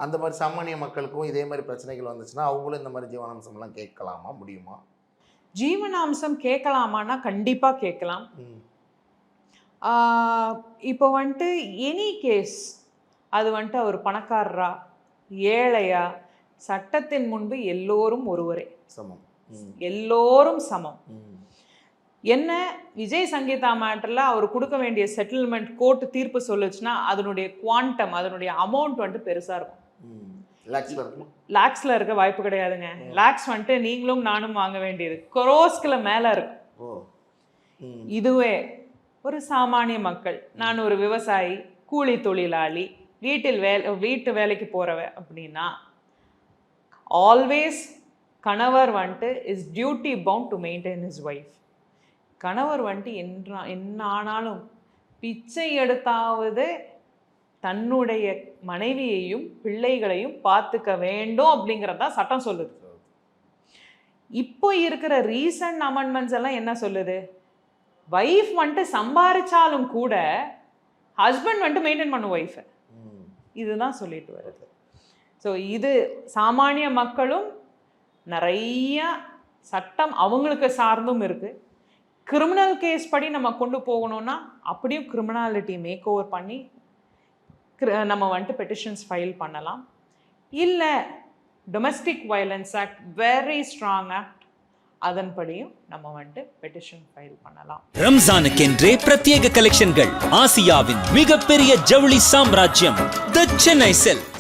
அந்த மாதிரி சாமானிய மக்களுக்கும் இதே மாதிரி பிரச்சனைகள் வந்துச்சுன்னா அவங்களும் இந்த மாதிரி ஜீவனாம்சம்லாம் கேட்கலாமா, முடியுமா? ஜீவனாம்சம் கேட்கலாமான்னா கண்டிப்பாக கேட்கலாம். இப்போ வந்துட்டு எனி கேஸ் அது வந்துட்டு அவர் பணக்காரரா ஏழையா, சட்டத்தின் முன்பு எல்லோரும் ஒருவரே சமம், எல்லோரும் சமம். என்ன விஜய் சங்கீதா மேட்டரில் அவர் கொடுக்க வேண்டிய செட்டில்மெண்ட் கோர்ட்டு தீர்ப்பு சொல்லுச்சுன்னா அதனுடைய குவாண்டம், அதனுடைய அமௌண்ட் வந்துட்டு பெருசாக இருக்கும். லேக்ஸில் இருக்க வாய்ப்பு கிடையாதுங்க. லேக்ஸ் வந்துட்டு நீங்களும் நானும் வாங்க வேண்டியது குரோஸ்கில் மேலே இருக்கும். இதுவே ஒரு சாமானிய மக்கள், நான் ஒரு விவசாயி, கூலி தொழிலாளி, வீட்டு வேலைக்கு போகிறவ அப்படின்னா ஆல்வேஸ் கணவர் வந்துட்டு is duty bound to maintain his wife. கணவர் வந்துட்டு என்ன ஆனாலும் பிச்சை எடுத்தாவது தன்னுடைய மனைவியையும் பிள்ளைகளையும் பார்த்துக்க வேண்டும் அப்படிங்கிறதா சட்டம் சொல்லுது. இப்போ இருக்கிற ரீசன்ட் அமெண்ட்மெண்ட்ஸ் எல்லாம் என்ன சொல்லுது? வைஃப் வந்துட்டு சம்பாதிச்சாலும் கூட ஹஸ்பண்ட் வந்துட்டு மெயின்டைன் பண்ண ஒய்ஃபை, இதுதான் சொல்லிட்டு வருது. ஸோ இது சாமானிய மக்களும் நிறைய சட்டம் அவங்களுக்கு சார்ந்தும் இருக்கு. கிரிமினல் கேஸ் படி நம்ம கொண்டு போகணும்னா அப்படியும் கிரிமினாலிட்டி மேக் ஓவர் பண்ணி நம்ம வந்துட்டு பெட்டிஷன்ஸ் ஃபைல் பண்ணலாம். இல்லை domestic violence act very strong act, அதன்படியும் நம்ம வந்துட்டு பெட்டிஷன் ஃபைல் பண்ணலாம். ரம்ஜானுக்கென்றே பிரத்யேக கலெக்ஷன்கள். ஆசியாவின் மிகப்பெரிய ஜவுளி சாம்ராஜ்யம் தி சென்னை சில்க்ஸ்.